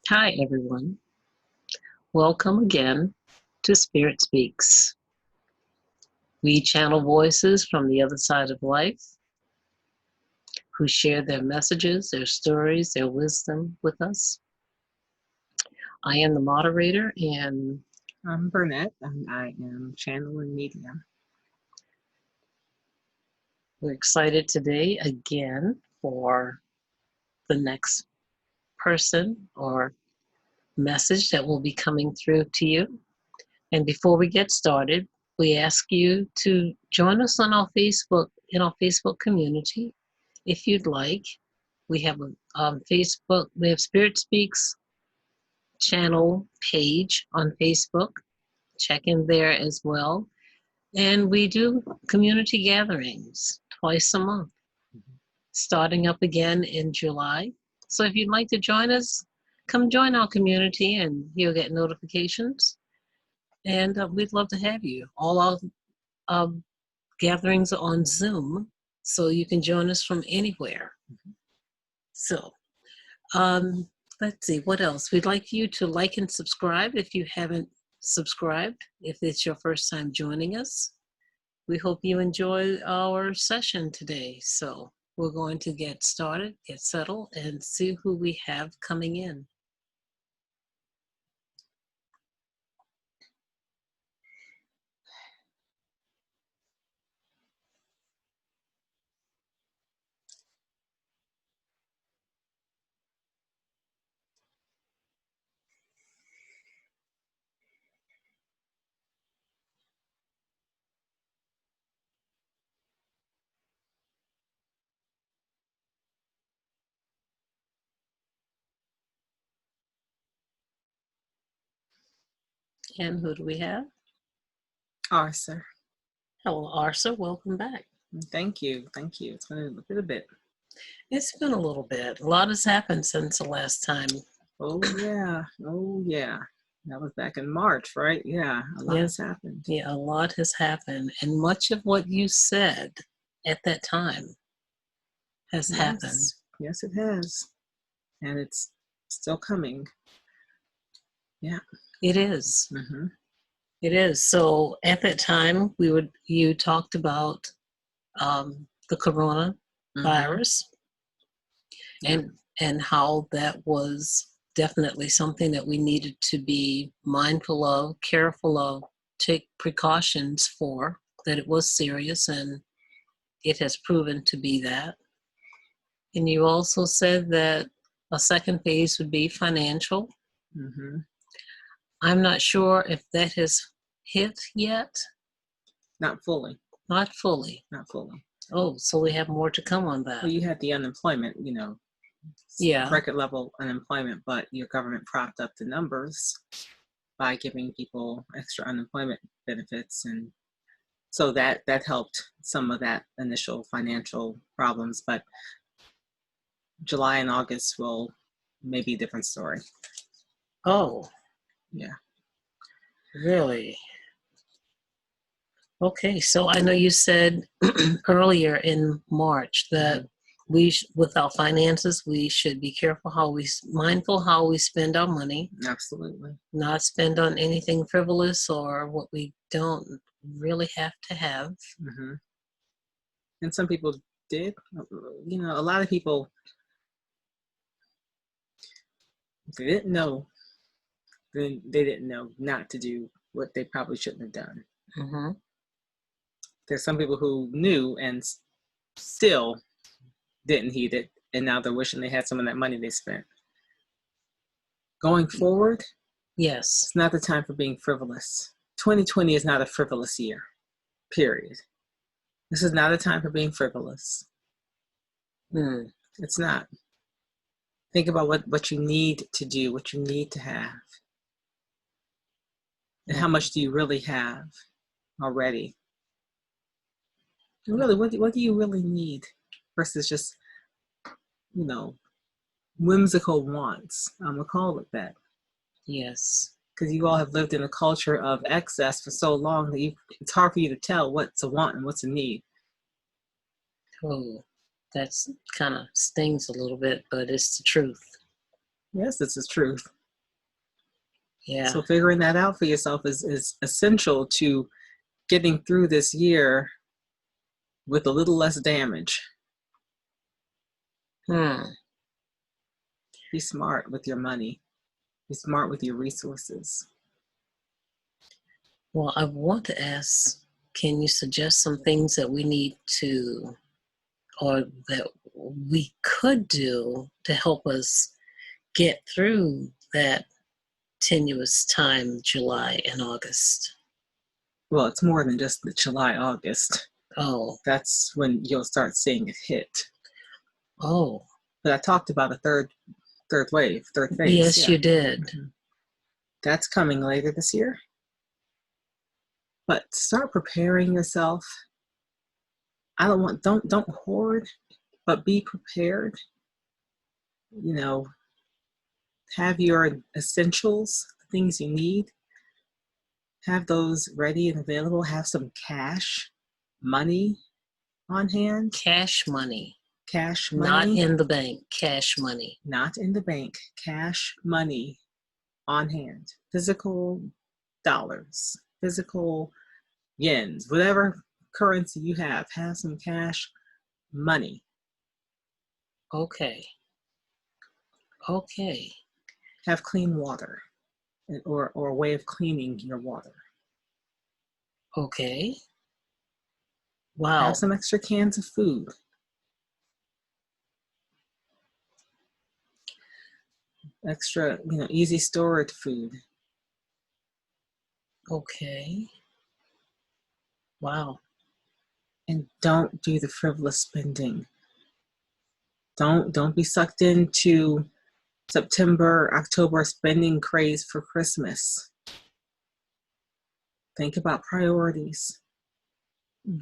Hi, everyone. Welcome again to Spirit Speaks. We channel voices from the other side of life who share their messages, their stories, their wisdom with us. I am the moderator, and I'm Burnett, and I am channeling medium. we're excited today again for the next person or message that will be coming through to you. And before we get started, we ask you to join us on our Facebook, in our Facebook community, if you'd like. We have a Facebook, we have Spirit Speaks channel page on Facebook. Check in there as well. And we do community gatherings twice a month, starting up again in July. So if you'd like to join us, come join our community and you'll get notifications. And we'd love to have you. All our gatherings are on Zoom, so you can join us from anywhere. So, let's see, what else? We'd like you to like and subscribe if you haven't subscribed, if it's your first time joining us. We hope you enjoy our session today. So we're going to get started, get settled, and see who we have coming in. And who do we have? Arthur. Hello, Arthur. Welcome back. Thank you. Thank you. It's been a bit. It's been a little bit. A lot has happened since the last time. Oh, yeah. Oh, yeah. That was back in March, right? Yeah. A lot has happened. Yeah, a lot has happened. And much of what you said at that time has happened. Yes, it has. And it's still coming. Yeah. It is. Mm-hmm. It is. So at that time, you talked about the coronavirus and how that was definitely something that we needed to be mindful of, careful of, take precautions for, that it was serious, and it has proven to be that. And you also said that a second phase would be financial. Mm-hmm. I'm not sure if that has hit yet. Not fully. Not fully. Not fully. Oh, so we have more to come on that. Well, you had the unemployment, record level unemployment, but your government propped up the numbers by giving people extra unemployment benefits, and so that helped some of that initial financial problems. But July and August will maybe a different story. Oh, yeah. Really? Okay, so I know you said earlier in March that with our finances, we should be careful mindful how we spend our money. Absolutely. Not spend on anything frivolous or what we don't really have to have. Mm-hmm. And some people did. A lot of people, if they didn't know, then they didn't know not to do what they probably shouldn't have done. Mm-hmm. There's some people who knew and still didn't heed it, and now they're wishing they had some of that money they spent. Going forward, yes, it's not the time for being frivolous. 2020 is not a frivolous year, period. This is not a time for being frivolous. It's not. Think about what you need to do, what you need to have. And how much do you really have already? And really, what do you really need versus just, whimsical wants? I'm going to call it that. Yes. Because you all have lived in a culture of excess for so long that it's hard for you to tell what's a want and what's a need. Oh, that's kind of stings a little bit, but it's the truth. Yes, it's the truth. Yeah. So figuring that out for yourself is essential to getting through this year with a little less damage. Be smart with your money. Be smart with your resources. Well, I want to ask, can you suggest some things that we need to, or that we could do to help us get through that tenuous time, July and August? Well, it's more than just the July, August. Oh. That's when you'll start seeing it hit. Oh. But I talked about a third wave, third phase. Yes, you did. Mm-hmm. That's coming later this year. But start preparing yourself. Don't hoard, but be prepared. You know, have your essentials, things you need. Have those ready and available. Have some cash, money on hand. Cash money. Cash money. Not in the bank. Cash money. Not in the bank. Cash money on hand. Physical dollars. Physical yens. Whatever currency you have some cash money. Okay. Have clean water, or a way of cleaning your water. Okay. Wow. Have some extra cans of food. Extra, easy stored food. Okay. Wow. And don't do the frivolous spending. Don't be sucked into September, October spending craze for Christmas. Think about priorities.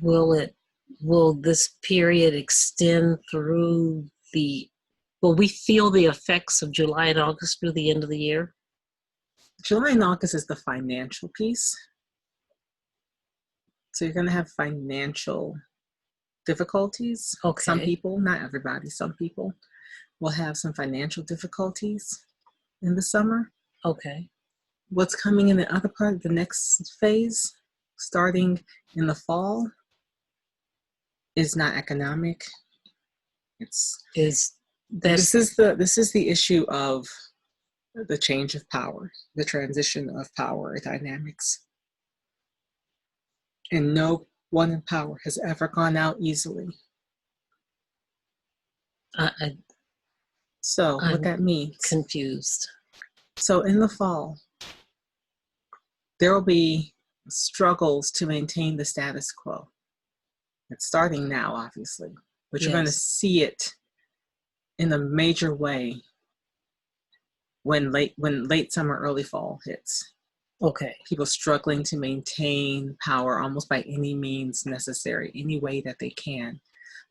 Will this period extend through will we feel the effects of July and August through the end of the year? July and August is the financial piece. So you're going to have financial difficulties. Okay. Some people, not everybody, some people will have some financial difficulties in the summer. Okay. What's coming in the other part, the next phase, starting in the fall, is not economic. This is the issue of the change of power, the transition of power dynamics. And no one in power has ever gone out easily. So what that means? Confused. So in the fall, there will be struggles to maintain the status quo. It's starting now, obviously, but you're going to see it in a major way when late summer, early fall hits. Okay. People struggling to maintain power almost by any means necessary, any way that they can.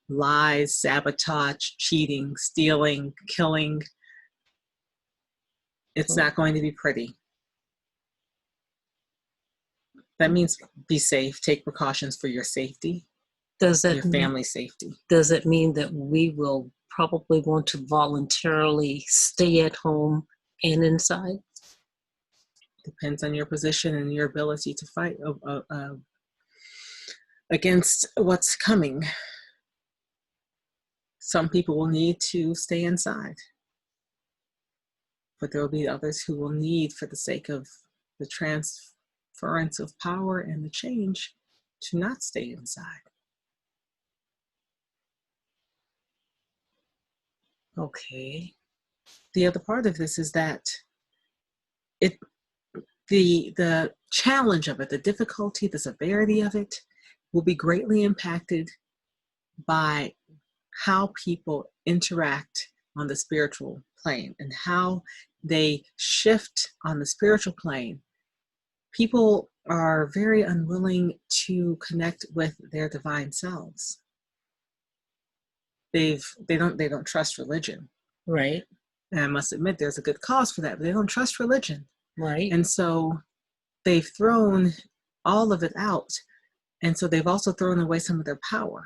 Lies, sabotage, cheating, stealing, killing. It's not going to be pretty. That means be safe, take precautions for your safety, your family safety. Does it mean that we will probably want to voluntarily stay at home and inside? Depends on your position and your ability to fight against what's coming. Some people will need to stay inside, but there will be others who will need, for the sake of the transference of power and the change, to not stay inside. Okay. The other part of this is that the challenge of it, the difficulty, the severity of it will be greatly impacted by how people interact on the spiritual plane and how they shift on the spiritual plane. People are very unwilling to connect with their divine selves. They don't trust religion. Right. And I must admit there's a good cause for that, but they don't trust religion. Right. And so they've thrown all of it out. And so they've also thrown away some of their power.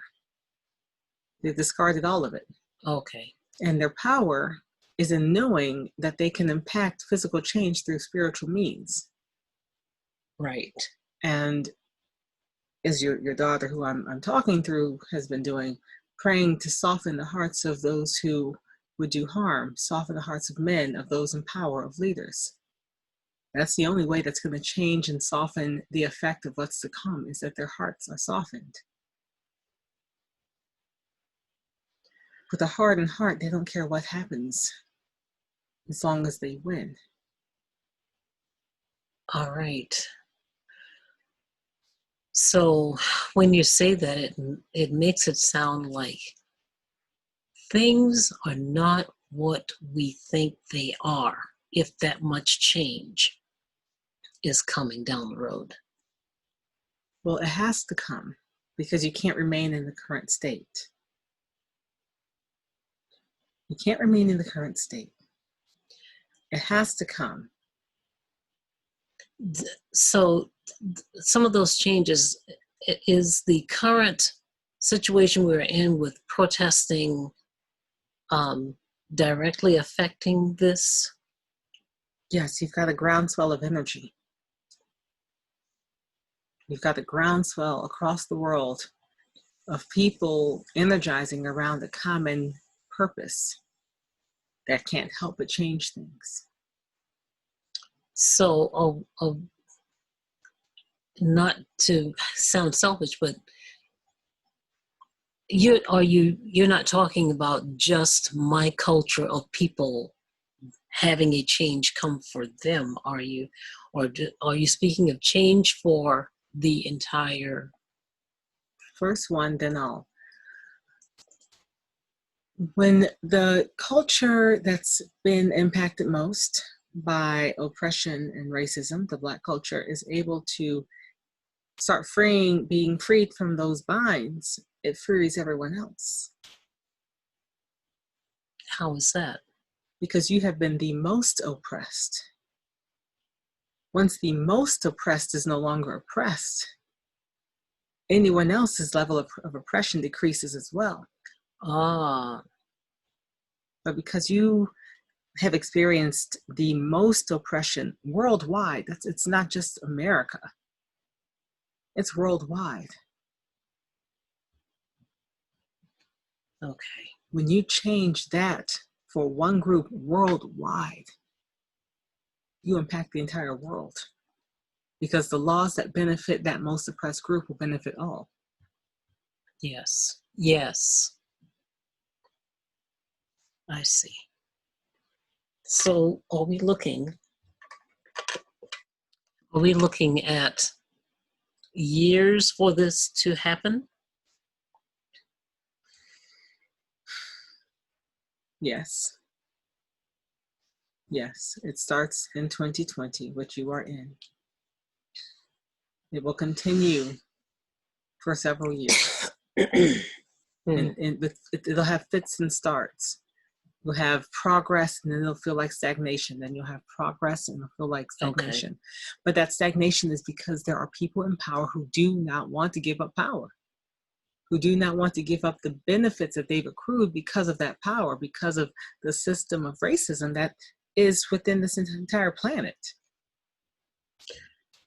They've discarded all of it. Okay. And their power is in knowing that they can impact physical change through spiritual means. Right. And as your daughter, who I'm talking through, has been doing, praying to soften the hearts of those who would do harm, soften the hearts of men, of those in power, of leaders. That's the only way that's going to change and soften the effect of what's to come, is that their hearts are softened. With a hardened heart, they don't care what happens as long as they win. All right. So when you say that, it makes it sound like things are not what we think they are if that much change is coming down the road. Well, it has to come, because you can't remain in the current state. You can't remain in the current state. It has to come. So some of those changes, is the current situation we're in with protesting directly affecting this? Yes, you've got a groundswell of energy. You've got a groundswell across the world of people energizing around a common purpose that can't help but change things. So, not to sound selfish, but you're not talking about just my culture of people having a change come for them, are you? Or are you speaking of change for the entire? First one, then all. When the culture that's been impacted most by oppression and racism, the Black culture, is able to start being freed from those binds, it frees everyone else. How is that? Because you have been the most oppressed. Once the most oppressed is no longer oppressed, anyone else's level of oppression decreases as well. But because you have experienced the most oppression worldwide, it's not just America, it's worldwide. Okay. When you change that for one group worldwide, you impact the entire world, because the laws that benefit that most oppressed group will benefit all. Yes. Yes. I see. So are we looking at years for this to happen? Yes. Yes, it starts in 2020, which you are in. It will continue for several years. And it'll have fits and starts. You'll have progress, and then it'll feel like stagnation. Then you'll have progress, and it'll feel like stagnation. Okay. But that stagnation is because there are people in power who do not want to give up power, who do not want to give up the benefits that they've accrued because of that power, because of the system of racism that is within this entire planet.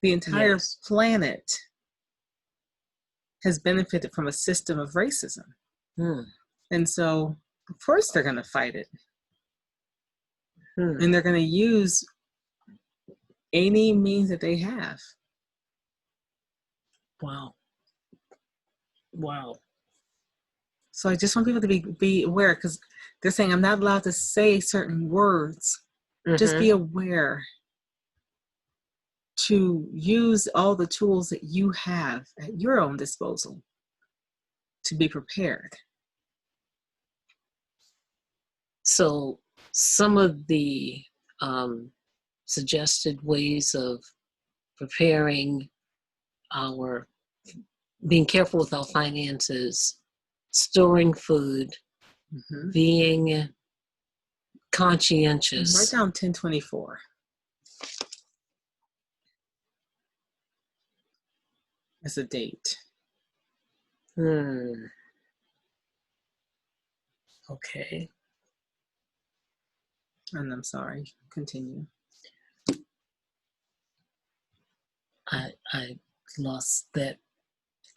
The entire planet has benefited from a system of racism. And so, of course, they're going to fight it. And they're going to use any means that they have. Wow. Wow. So I just want people to be aware, because they're saying I'm not allowed to say certain words. Just be aware to use all the tools that you have at your own disposal to be prepared. So some of the suggested ways of preparing being careful with our finances, storing food, being conscientious. Write down 1024. As a date. Okay. And I'm sorry, continue. I lost that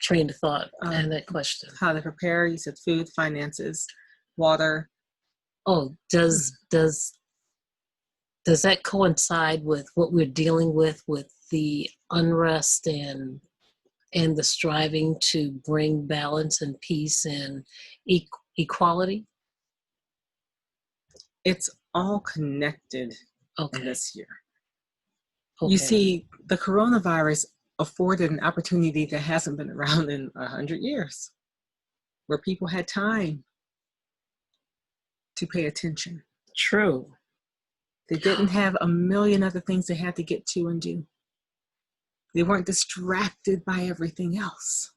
train of thought and that question. How to prepare, you said food, finances, water. Oh, does that coincide with what we're dealing with the unrest and the striving to bring balance and peace and equality? It's all connected in this year. Okay. You see, the coronavirus afforded an opportunity that hasn't been around in 100 years, where people had time to pay attention. True. They didn't have a million other things they had to get to and do. They weren't distracted by everything else.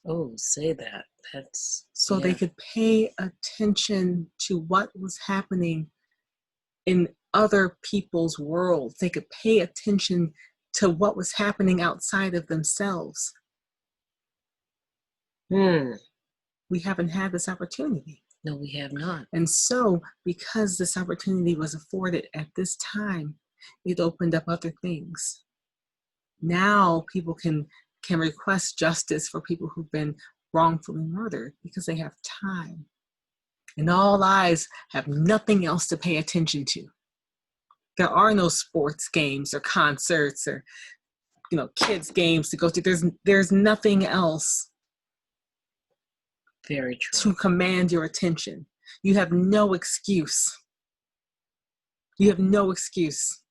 Oh, say that. That's so they could pay attention to what was happening in other people's worlds. They could pay attention to what was happening outside of themselves. We haven't had this opportunity. No, we have not. And so, because this opportunity was afforded at this time, it opened up other things. Now people can request justice for people who've been wrongfully murdered because they have time. And all eyes have nothing else to pay attention to. There are no sports games or concerts or, kids' games to go to. There's nothing else. Very true. To command your attention. You have no excuse. You have no excuse.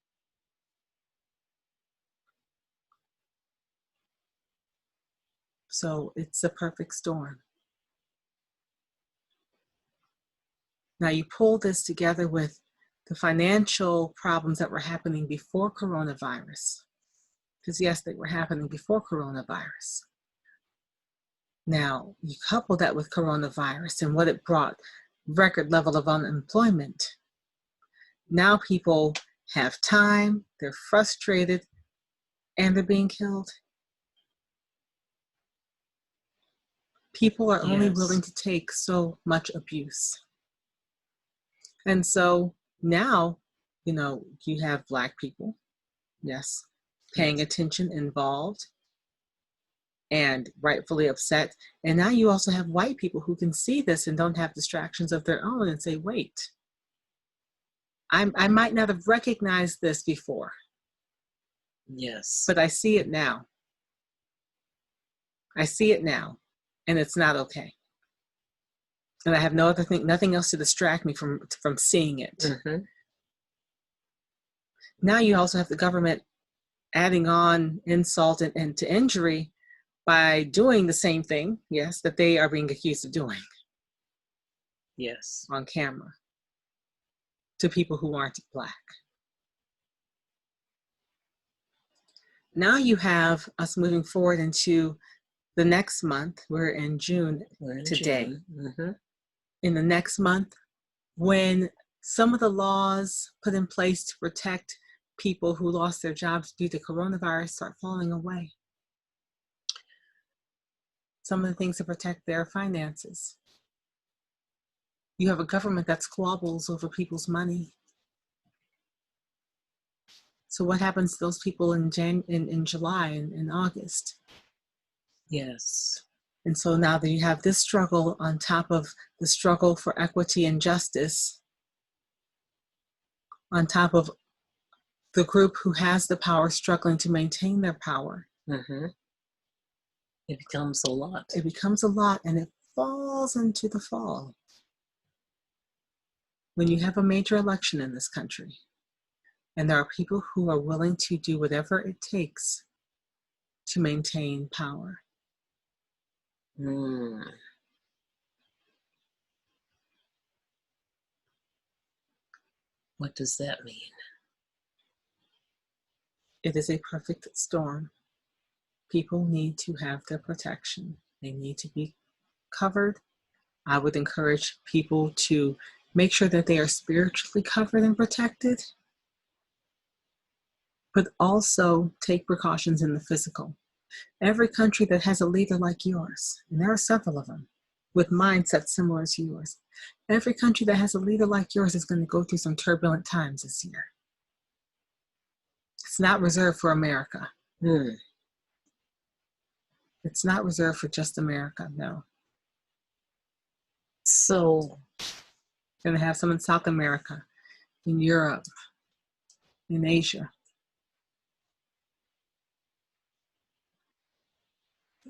So it's a perfect storm. Now you pull this together with the financial problems that were happening before coronavirus. Because yes, they were happening before coronavirus. Now you couple that with coronavirus and what it brought, record level of unemployment. Now people have time, they're frustrated, and they're being killed. People are only willing to take so much abuse. And so now, you have Black people, yes, paying attention, involved, and rightfully upset. And now you also have white people who can see this and don't have distractions of their own and say, wait, I might not have recognized this before. Yes. But I see it now. I see it now, and it's not okay. And I have nothing else to distract me from seeing it. Mm-hmm. Now you also have the government adding on insult and to injury by doing the same thing, yes, that they are being accused of doing. Yes. On camera. To people who aren't Black. Now you have us moving forward into the next month. We're in June today. June. Mm-hmm. In the next month, when some of the laws put in place to protect people who lost their jobs due to coronavirus start falling away. Some of the things to protect their finances. You have a government that squabbles over people's money. So what happens to those people in July and August? Yes. And so now that you have this struggle on top of the struggle for equity and justice, on top of the group who has the power struggling to maintain their power. Mm-hmm. It becomes a lot. It becomes a lot, and it falls into the fall. When you have a major election in this country, and there are people who are willing to do whatever it takes to maintain power. What does that mean? It is a perfect storm. People need to have their protection. They need to be covered. I would encourage people to make sure that they are spiritually covered and protected, but also take precautions in the physical. Every country that has a leader like yours, and there are several of them, with mindsets similar to yours. Every country that has a leader like yours is going to go through some turbulent times this year. It's not reserved for America. It's not reserved for just America, no. So, going to have some in South America, in Europe, in Asia.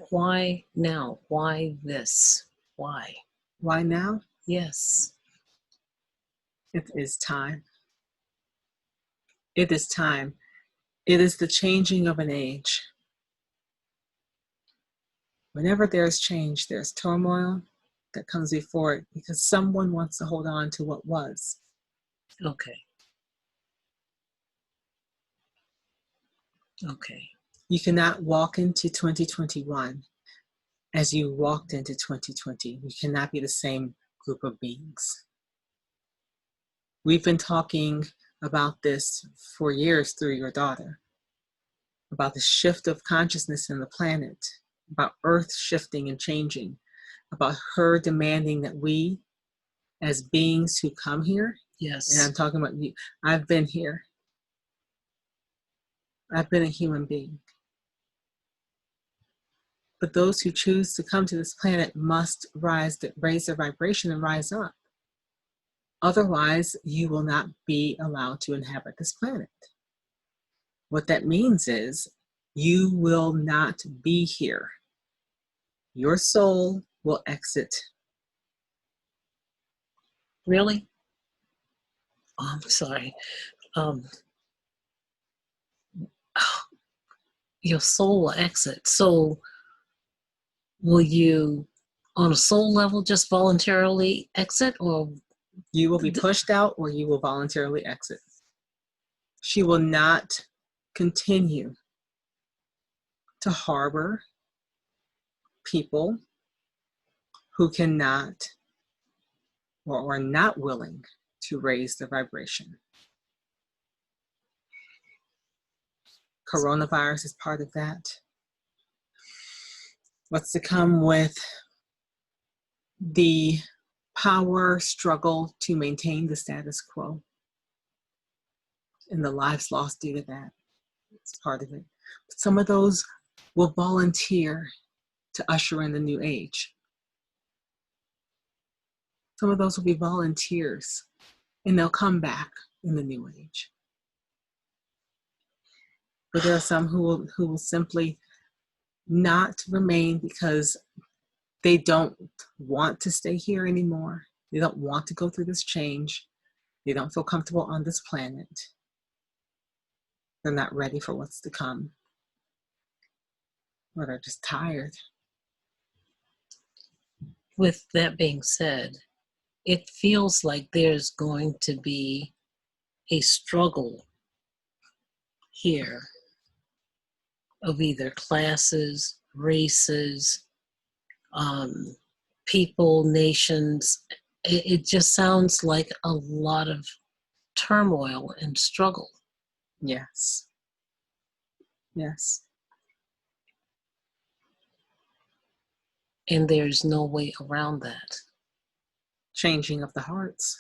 Why now? Why this? Why? Why now? Yes. It is time. It is time. It is the changing of an age. Whenever there's change, there's turmoil that comes before it because someone wants to hold on to what was. Okay. Okay. You cannot walk into 2021 as you walked into 2020. You cannot be the same group of beings. We've been talking about this for years through your daughter, about the shift of consciousness in the planet, about Earth shifting and changing, about her demanding that we, as beings who come here, yes, and I'm talking about you, I've been here. I've been a human being. But those who choose to come to this planet must raise their vibration and rise up. Otherwise, you will not be allowed to inhabit this planet. What that means is you will not be here. Your soul will exit. Really? Oh, I'm sorry. Your soul will exit. So will you, on a soul level, just voluntarily exit, or you will be pushed out or you will voluntarily exit? She will not continue to harbor people who cannot or are not willing to raise the vibration. Coronavirus is part of that. What's to come with the power struggle to maintain the status quo and the lives lost due to that. It's part of it. But some of those will volunteer to usher in the new age. Some of those will be volunteers and they'll come back in the new age. But there are some who will simply not remain because they don't want to stay here anymore. They don't want to go through this change. They don't feel comfortable on this planet. They're not ready for what's to come. Or they're just tired. With that being said, it feels like there's going to be a struggle here of either classes, races, people, nations. It just sounds like a lot of turmoil and struggle. Yes. Yes. And there's no way around that. Changing of the hearts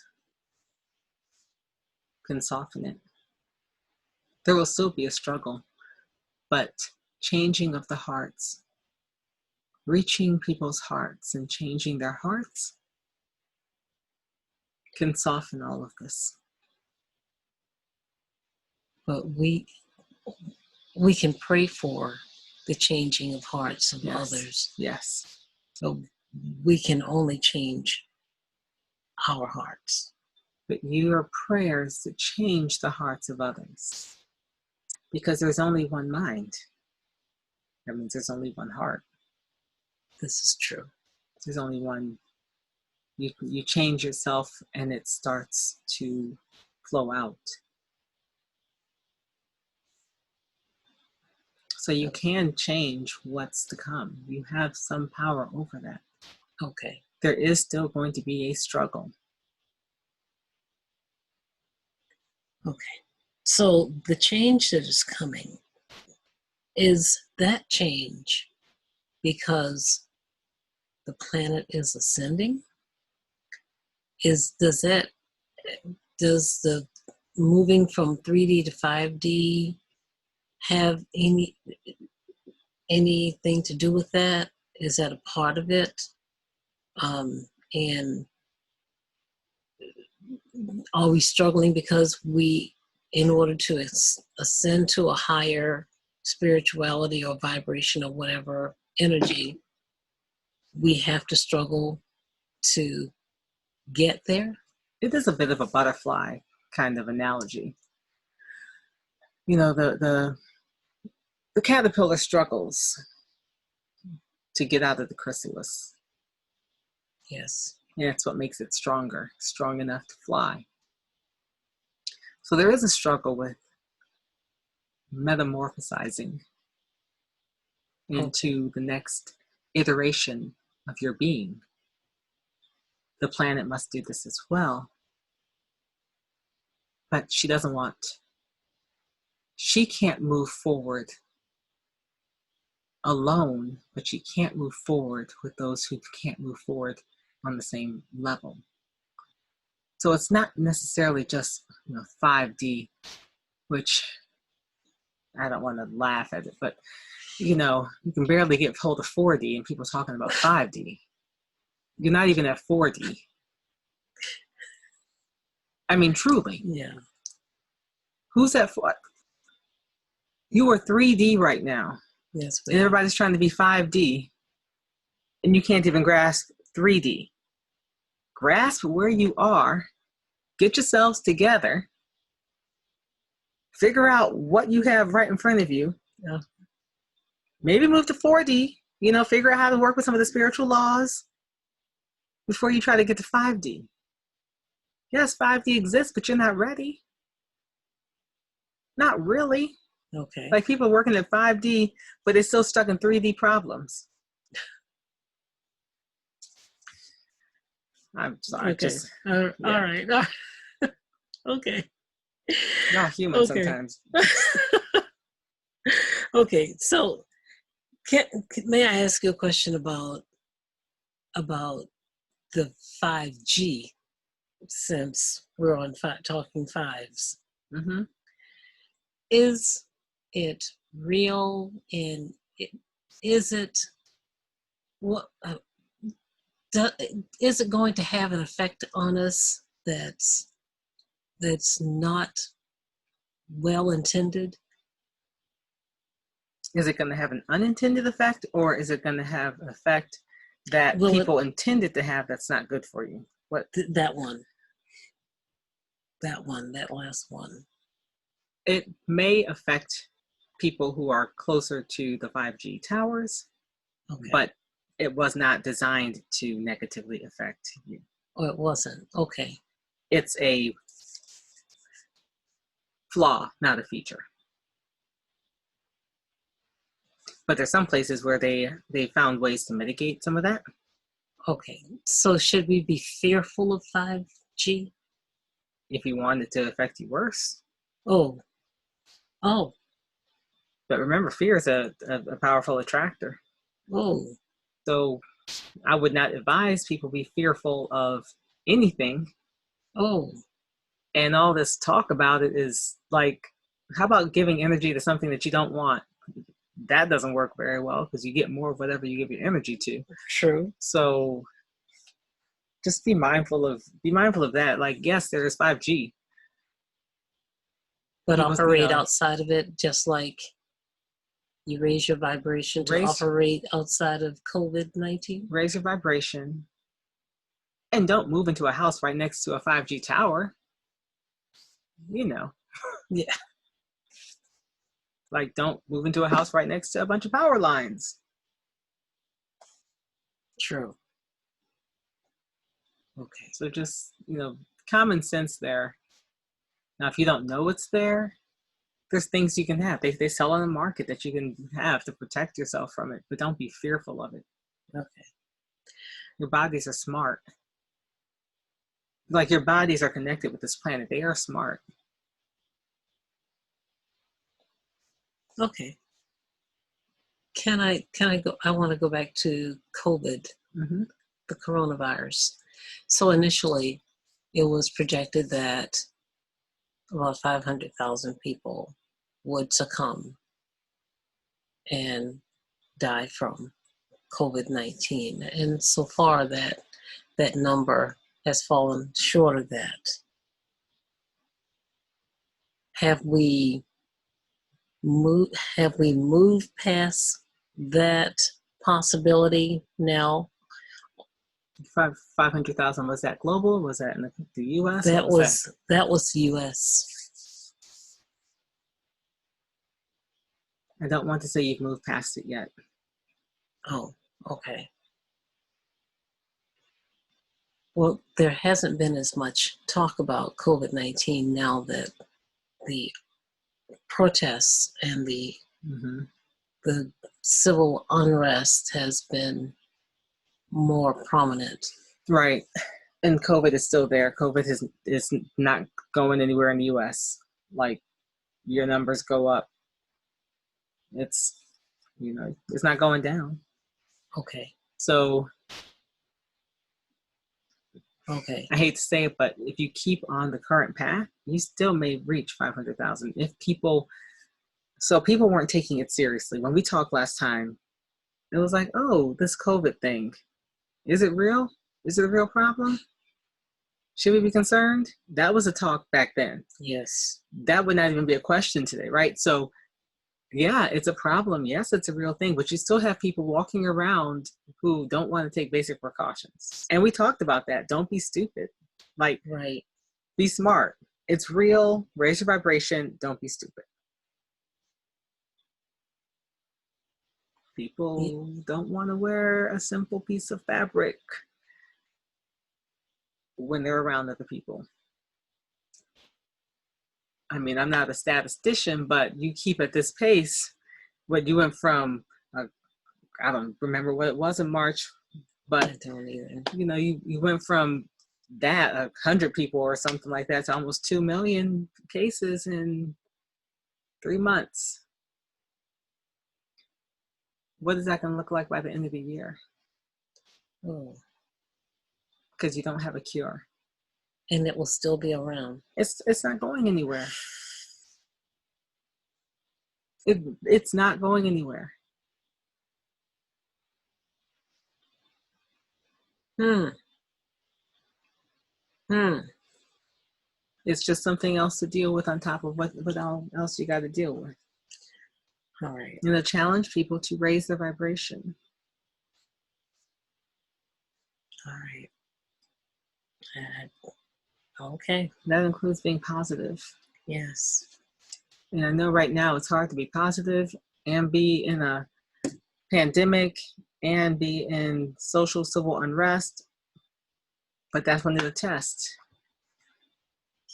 can soften it. There will still be a struggle, but changing of the hearts, reaching people's hearts and changing their hearts can soften all of this. But we can pray for the changing of hearts of others. Yes. So we can only change our hearts. But your prayers to change the hearts of others. Because there's only one mind. That means there's only one heart. This is true. There's only one. You change yourself and it starts to flow out. So you can change what's to come. You have some power over that. Okay. There is still going to be a struggle. Okay. So the change that is coming, is that change because the planet is ascending? Does the moving from 3D to 5D have anything to do with that? Is that a part of it? And are we struggling because in order to ascend to a higher spirituality or vibration or whatever energy, we have to struggle to get there? It is a bit of a butterfly kind of analogy. You know, the caterpillar struggles to get out of the chrysalis. Yes. And it's what makes it stronger, strong enough to fly. So there is a struggle with metamorphosizing into the next iteration of your being. The planet must do this as well. But she can't move forward alone, but she can't move forward with those who can't move forward on the same level. So it's not necessarily just 5D, which I don't want to laugh at it, but you can barely get hold of 4D and people talking about 5D. You're not even at 4D. I mean, truly. Yeah. Who's at 4? You are 3D right now. Yes. And everybody's trying to be 5D, and you can't even grasp 3D. Grasp where you are. Get yourselves together. Figure out what you have right in front of you. Yeah. Maybe move to 4D. Figure out how to work with some of the spiritual laws before you try to get to 5D. Yes, 5D exists, but you're not ready. Not really. Okay. Like people working at 5D, but they're still stuck in 3D problems. I'm sorry. Okay. All right. Okay. Y'all human sometimes. Okay. So, may I ask you a question about the 5G? Since we're on talking fives, Mm-hmm. Is it real? And is it what? Is it going to have an effect on us that's not well intended? Is it going to have an unintended effect, or is it going to have an effect that people intended to have that's not good for you? What? That last one. It may affect people who are closer to the 5G towers, but it was not designed to negatively affect you. Oh, it wasn't. Okay. It's a flaw, not a feature. But there's some places where they found ways to mitigate some of that. Okay. So should we be fearful of 5G? If you want it to affect you worse. Oh. But remember, fear is a powerful attractor. Oh. So I would not advise people be fearful of anything. Oh. And all this talk about it is like, how about giving energy to something that you don't want? That doesn't work very well because you get more of whatever you give your energy to. True. So just be mindful of that. Like, yes, there is 5G. But operate outside of it, just like you raise your vibration to operate outside of COVID-19. Raise your vibration. And don't move into a house right next to a 5G tower. Yeah. Like, don't move into a house right next to a bunch of power lines. True. Okay. So just, common sense there. Now, if you don't know it's there, there's things you can have. They sell on the market that you can have to protect yourself from it, but don't be fearful of it. Okay. Your bodies are smart. Like, your bodies are connected with this planet. They are smart. Okay. Can I go? I want to go back to COVID the coronavirus. So initially, it was projected that about 500,000 people would succumb and die from COVID-19. And so far that number has fallen short of that. Have we moved past that possibility now? 500,000, was that global? Was that in the U.S.? That was U.S. I don't want to say you've moved past it yet. Oh, okay. Well, there hasn't been as much talk about COVID-19 now that the protests and the civil unrest has been more prominent. Right. And COVID is still there. COVID is not going anywhere in the U.S. Like, your numbers go up. It's, it's not going down. Okay. So, okay. I hate to say it, but if you keep on the current path, you still may reach 500,000. People weren't taking it seriously. When we talked last time, it was like, oh, this COVID thing, is it real? Is it a real problem? Should we be concerned? That was a talk back then. Yes. That would not even be a question today, right? So, yeah, it's a problem. Yes, it's a real thing, but you still have people walking around who don't want to take basic precautions. And we talked about that. Don't be stupid. Like, right. Be smart. It's real. Raise your vibration. Don't be stupid. People don't want to wear a simple piece of fabric when they're around other people. I mean, I'm not a statistician, but you keep at this pace. What you went from, I don't remember what it was in March, but I don't either. You went from that 100 people or something like that to almost 2 million cases in 3 months. What is that going to look like by the end of the year? Oh. Because you don't have a cure. And it will still be around. It's not going anywhere. It's not going anywhere. It's just something else to deal with on top of what else you got to deal with. All right. To challenge people to raise their vibration. All right. Okay. That includes being positive. Yes. And I know right now it's hard to be positive and be in a pandemic and be in social civil unrest, but that's one of the tests.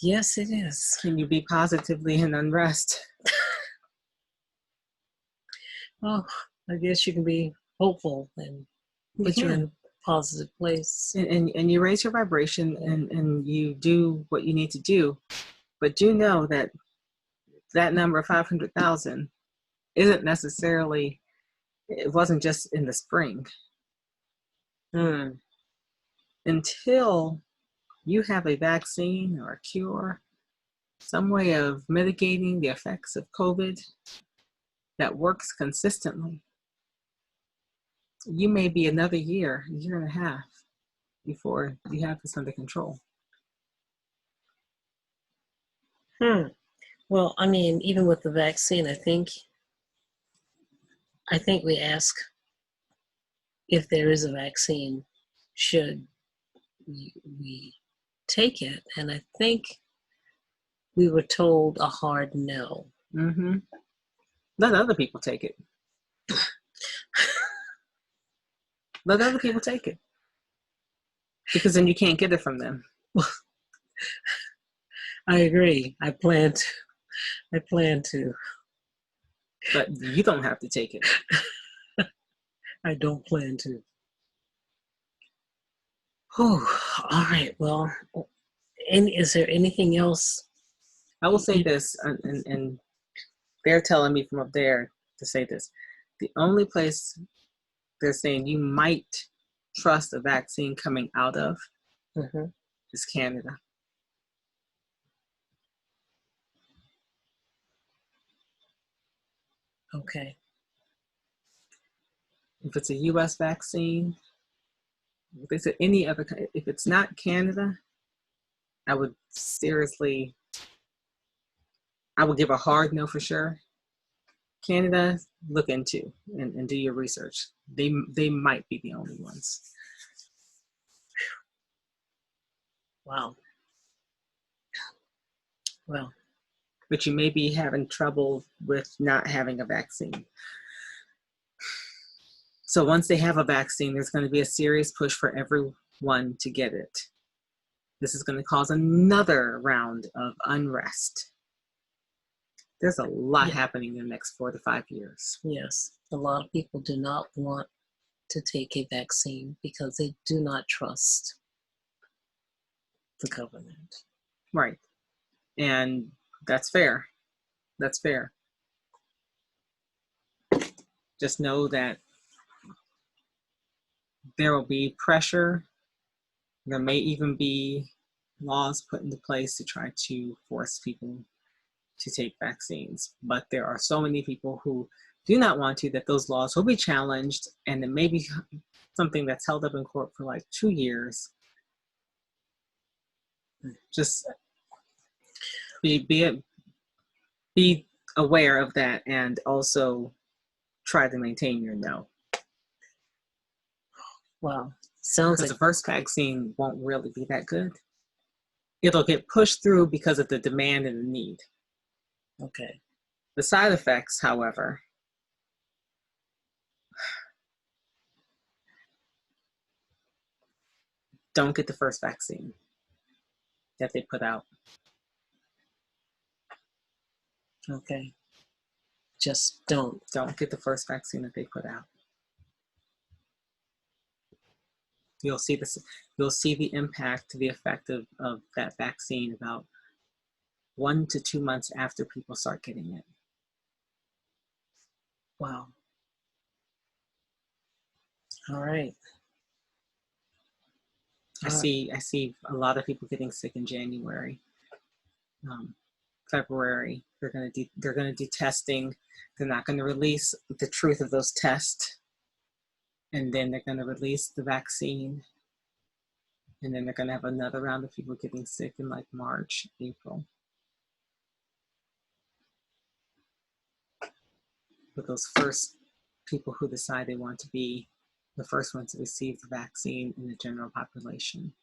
Yes, it is. Can you be positively in unrest? Well, I guess you can be hopeful and put you in a positive place. And you raise your vibration and you do what you need to do. But do know that number of 500,000 isn't necessarily, it wasn't just in the spring. Until you have a vaccine or a cure, some way of mitigating the effects of COVID that works consistently, you may be another year and a half before you have this under control. Well, I mean, even with the vaccine, I think we ask if there is a vaccine, should we take it? And I think we were told a hard no. Let other people take it. Let other people take it. Because then you can't get it from them. I agree. I plan to. But you don't have to take it. I don't plan to. Oh, all right. Well, is there anything else? I will say this, and they're telling me from up there to say this. The only place they're saying you might trust a vaccine coming out of Mm-hmm. is Canada. Okay. If it's a U.S. vaccine, if it's any other, if it's not Canada, I would seriously, I would give a hard no for sure. Canada, look into and do your research. They might be the only ones. Wow. Well. But you may be having trouble with not having a vaccine. So once they have a vaccine, there's going to be a serious push for everyone to get it. This is going to cause another round of unrest. There's a lot happening in the next 4 to 5 years. Yes. A lot of people do not want to take a vaccine because they do not trust the government. Right. And that's fair. That's fair. Just know that there will be pressure. There may even be laws put into place to try to force people to take vaccines. But there are so many people who do not want to that those laws will be challenged, and it may be something that's held up in court for like 2 years. Just be aware of that, and also try to maintain your no. Wow. Sounds like the first vaccine won't really be that good. It'll get pushed through because of the demand and the need. Okay. The side effects, however, don't get the first vaccine that they put out. Okay. Just don't get the first vaccine that they put out. You'll see this. You'll see the impact, the effect of that vaccine about 1 to 2 months after people start getting it. Wow. All right. I see a lot of people getting sick in January, February. They're going to do testing. They're not going to release the truth of those tests, and then they're going to release the vaccine, and then they're going to have another round of people getting sick in like March, April. But those first people who decide they want to be the first ones to receive the vaccine in the general population,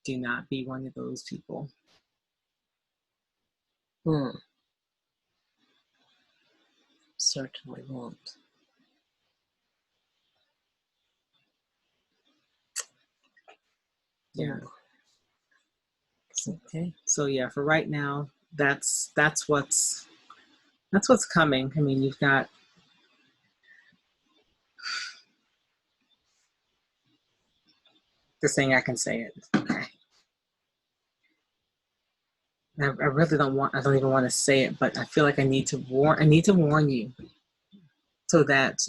do not be one of those people. Certainly won't. Yeah. Okay. So yeah, for right now, that's what's coming. I mean, you've got this thing. I can say it. Okay. I really don't want. I don't even want to say it, but I feel like I need to warn you, so that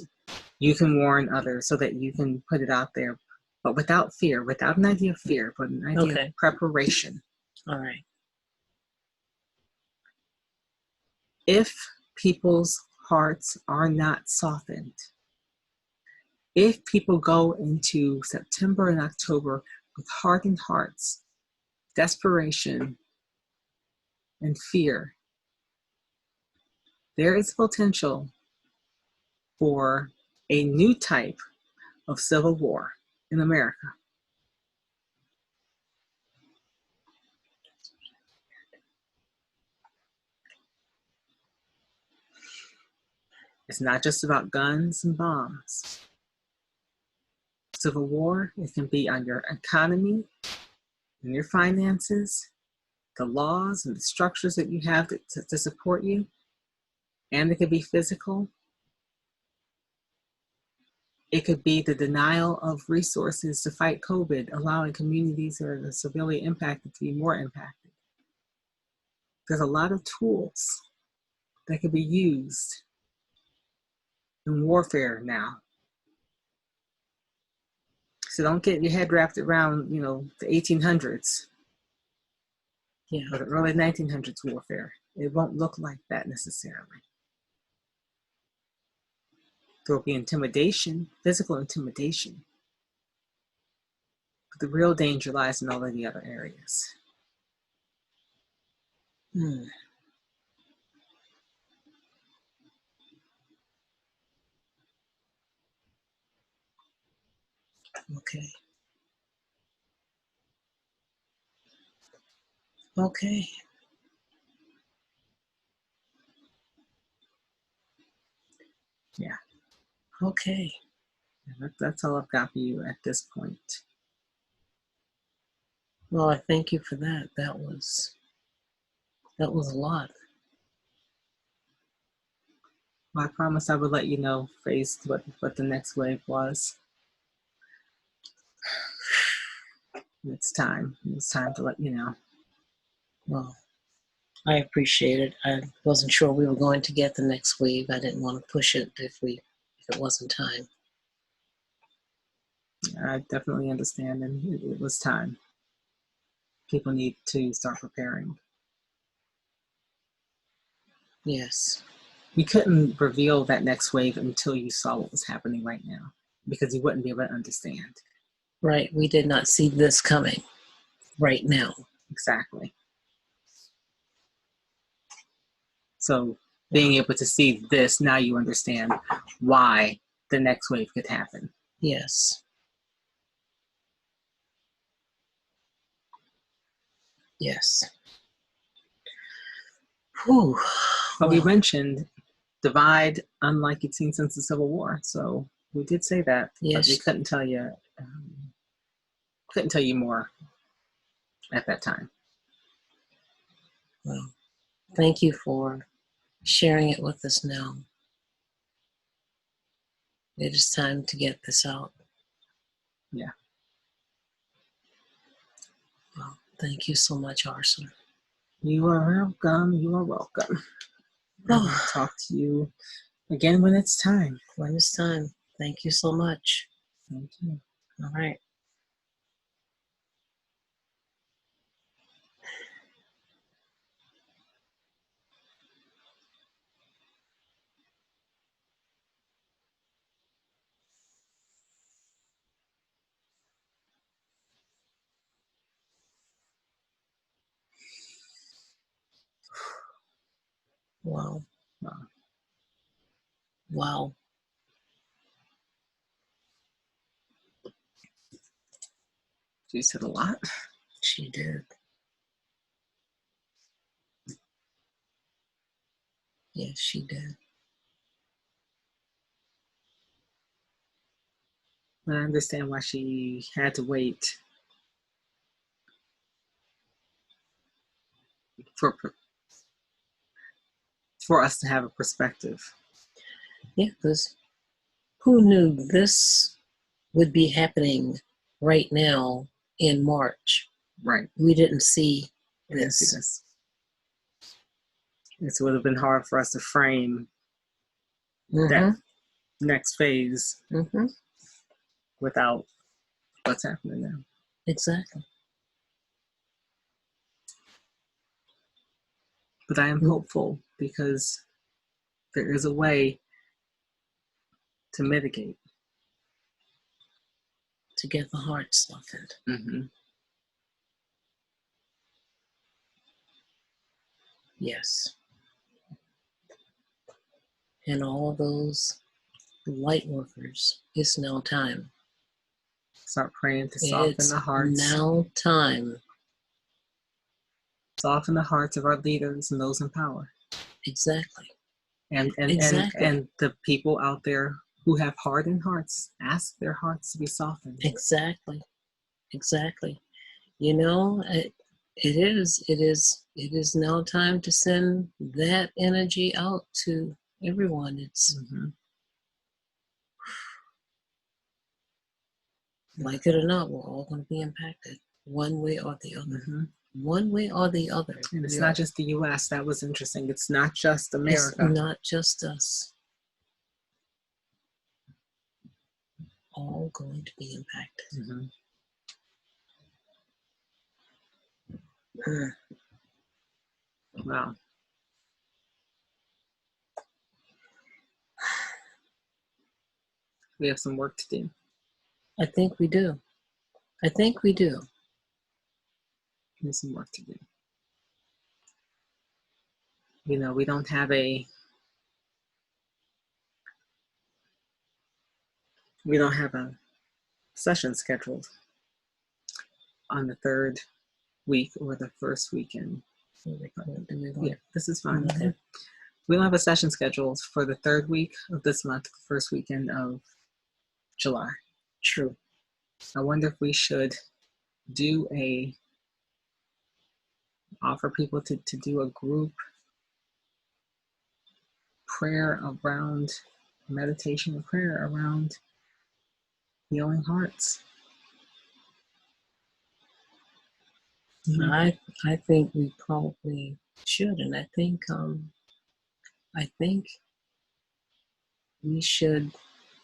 you can warn others, so that you can put it out there, but without fear, without an idea of fear, but an idea of preparation. All right. If people's hearts are not softened, if people go into September and October with hardened hearts, desperation, and fear, there is potential for a new type of civil war in America. It's not just about guns and bombs. Civil war, it can be on your economy and your finances, the laws and the structures that you have to support you, and it could be physical. It could be the denial of resources to fight COVID, allowing communities that are severely impacted to be more impacted. There's a lot of tools that could be used in warfare now. So don't get your head wrapped around, the 1800s. Yeah. Or the early 1900s warfare. It won't look like that necessarily. There will be intimidation, physical intimidation. But the real danger lies in all of the other areas. Okay. Okay. Yeah. Okay. That's all I've got for you at this point. Well, I thank you for that. That was a lot. Well, I promised I would let you know, Faith, what the next wave was. It's time. It's time to let you know. Well, I appreciate it. I wasn't sure we were going to get the next wave. I didn't want to push it if it wasn't time. I definitely understand, and it was time. People need to start preparing. Yes. We couldn't reveal that next wave until you saw what was happening right now, because you wouldn't be able to understand. Right. We did not see this coming right now. Exactly. So being able to see this, now you understand why the next wave could happen. Yes. Yes. Whew. But we mentioned divide unlike you'd seen since the Civil War. So we did say that, yes. But we couldn't tell you more at that time. Well, thank you for sharing it with us now. It is time to get this out. Yeah. Well, thank you so much, Arson. You are welcome. You are welcome. I'll talk to you again when it's time. When it's time. Thank you so much. Thank you. All right. Wow. Wow. She said a lot. She did. Yes, she did. But I understand why she had to wait for us to have a perspective. Yeah, because who knew this would be happening right now in March? Right. We didn't see this. It would have been hard for us to frame that next phase without what's happening now. Exactly. But I am hopeful because there is a way to mitigate. To get the heart softened. Yes. And all those light workers, it's now time. Start praying to soften the hearts. It's now time. Soften the hearts of our leaders and those in power. Exactly. And the people out there who have hardened hearts, ask their hearts to be softened. Exactly. You know, it is now time to send that energy out to everyone. It's like it or not, we're all going to be impacted one way or the other. One way or the other. And it's not just the U.S. That was interesting. It's not just America. It's not just us. all going to be impacted. Wow. We have some work to do. I think we do. I think we do. We have some work to do. You know, we don't have a session scheduled on the third week or the first weekend. Yeah, this is fine. Okay. We don't have a session scheduled for the third week of this month, the first weekend of July. True. I wonder if we should do offer people to do a group prayer around meditation and prayer around healing hearts. I think we probably should, and I think we should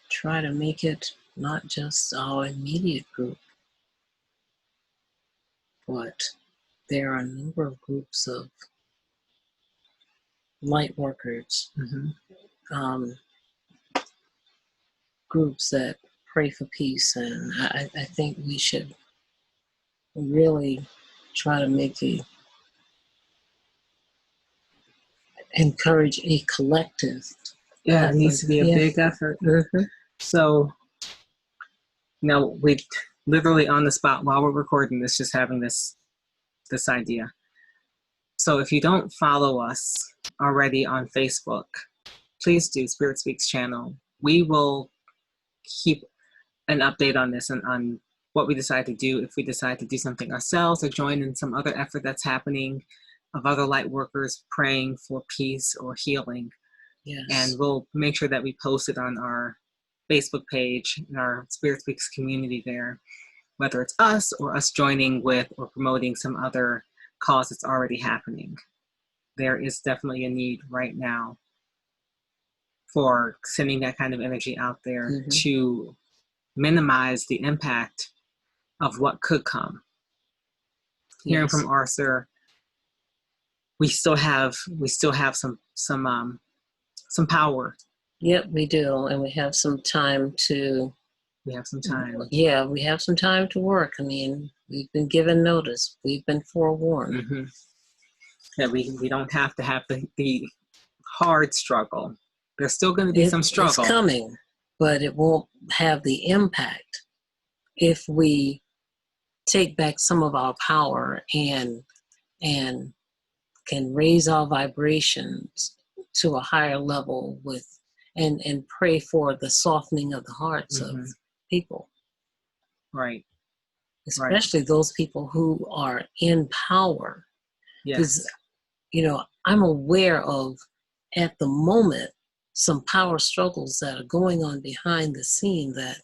try to make it not just our immediate group, but there are a number of groups of light workers, groups that pray for peace, and I think we should really try to encourage a collective. Yeah, it needs to be a big effort. So, we literally on the spot while we're recording this, just having this idea. So if you don't follow us already on Facebook, please do. Spirit Speaks channel. We will keep an update on this and on what we decide to do, if we decide to do something ourselves or join in some other effort that's happening of other light workers praying for peace or healing. Yes. And we'll make sure that we post it on our Facebook page, in our Spirit Speaks community there, whether it's us or us joining with or promoting some other cause that's already happening. There is definitely a need right now for sending that kind of energy out there to minimize the impact of what could come. Yes. Hearing from Arthur, we still have some power. Yep, we do, and we have some time to. We have some time. Yeah, we have some time to work. I mean, we've been given notice. We've been forewarned. Yeah, we don't have to have the hard struggle. There's still going to be some struggle. It's coming, but it won't have the impact if we take back some of our power and can raise our vibrations to a higher level and pray for the softening of the hearts of people. Right. Especially those people who are in power. Yes. Because, I'm aware of, at the moment, some power struggles that are going on behind the scene that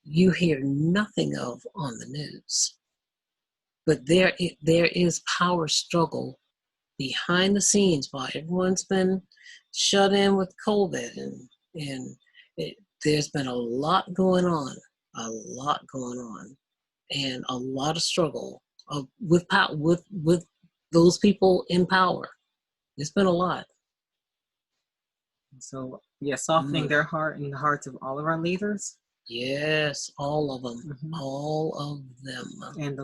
you hear nothing of on the news. But there is power struggle behind the scenes while everyone's been shut in with COVID, and there's been a lot going on, and a lot of struggle with those people in power. It's been a lot. So, softening their heart and the hearts of all of our leaders. Yes, all of them, all of them, and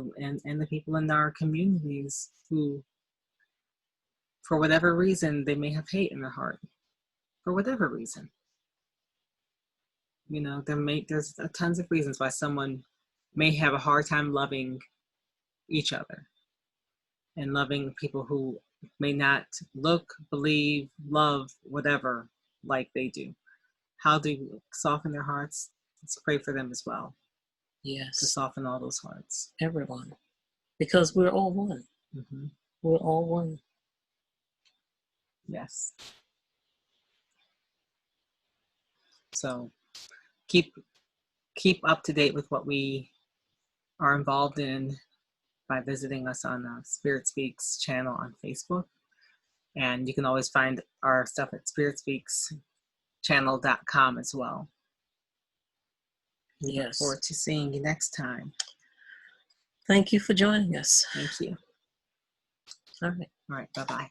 the people in our communities who, for whatever reason, they may have hate in their heart. For whatever reason, there's tons of reasons why someone may have a hard time loving each other and loving people who may not look, believe, love, whatever, like they do. How do we soften their hearts? Let's pray for them as well. Yes. To soften all those hearts. Everyone. Because we're all one. We're all one. Yes. So keep up to date with what we are involved in by visiting us on Spirit Speaks channel on Facebook. And you can always find our stuff at spiritspeakschannel.com as well. Yes. Look forward to seeing you next time. Thank you for joining us. Thank you. All right. All right. Bye-bye.